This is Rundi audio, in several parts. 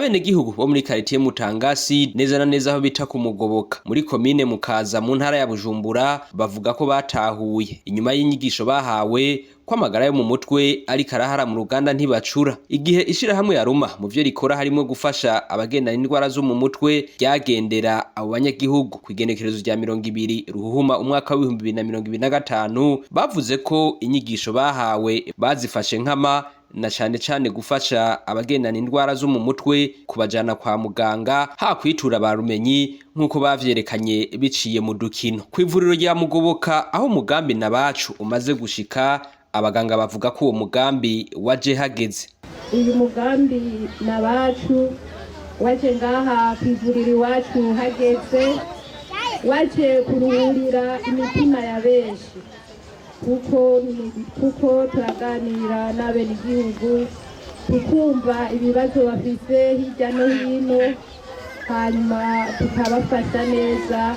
Abenegihugu bo muri quartier Mutangasi neza na neza aho bita ku Mugoboka muri komine Mukaza mu ntara ya Bujumbura bavuga ko batahuye inyuma y'inyigisho bahawe ko amagara yo mu mutwe ari karahara mu ruganda ntibacura. Igihe ishirahamwe ya Ruma mu vyo rikora harimo gufasha abagendana indwara zo mu mutwe ryagendera abo banyagihugu kwigenekerezo rya 20 ruhuhuma umwaka wa 2025 bavuze ko inyigisho bahawe bazifashe nkama na cane gufasha abagendana indwara zo mu mutwe kubajana kwa muganga ha kwitura barumenyi nkuko bavyerekanye biciye mu dukino. Kw'ivuriro rya Mugoboka aho mugambi nabacu umaze gushika abaganga bavuga ko uwo mugambi waje hageze. Uyu mugambi nabacu waje ngaha kw'ivuriro iwacu hageze, waje kuruhurira imitima ya benshi kuko turaganira n'abenegihugu tukumva ibibazo bafise hirya no hino, hanyuma tukabafasha neza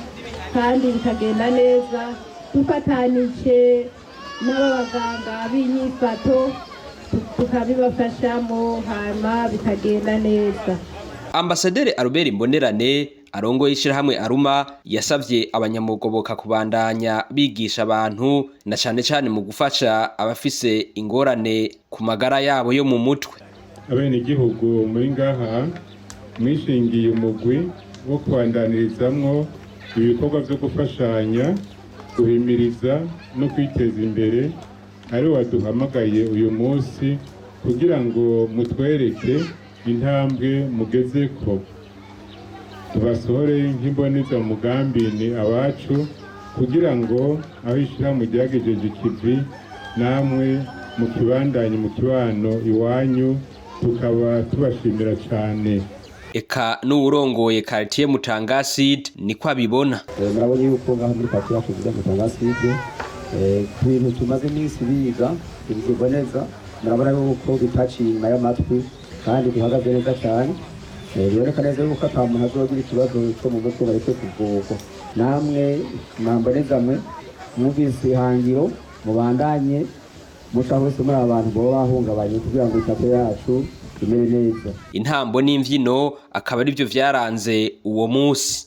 kandi bikagenda neza dufatanije n'abaganga b'inyifato tukabibafashamo hanyuma bikagenda neza. Ambasaderi Albert Mbonerane arongoye ishirahamwe Aruma yasavye abanyamugoboka kubandanya bigisha abantu na cane mu gufasha abafise ingorane ku magara yabo yo mu mutwe. Abenegihugu muri ngaha mwishingiye umugwi wo kwandanirizamwo ibikorwa vyo gufashanya, guhimiriza no kwiteza imbere ari waduhamagaye uyu munsi kugira ngo mutwereke intambwe mugezeko. Tubasohore nk'imboneza mu mugambi ni abacu kugira ngo aho ishirahamwe ryagejeje ikivi namwe mu kibandanye mu kibano iwanyu tukaba tubashimira cane. Eka n'uwurongoye quartier Mutangasi niko abibona. Murabona yuko ngaho muri quartier yacu ya Mutangasi ibintu tumaze iminsi biga bigirwa neza, murabona yuko bitaciye inyuma y'amatwi kandi bihagaze neza cyane. Biboneka neza yuko ata muntu azogira ikibazo cyo mu mutwe bareke kuvurwa. Namwe mwambonezamwe mwumvise ihangiro mubandanye muca hose muri abantu bo bahungabanye kugira ngo itape yacu imere neza. Intambo n'imvyino akaba ari byo vyaranze uwo musi.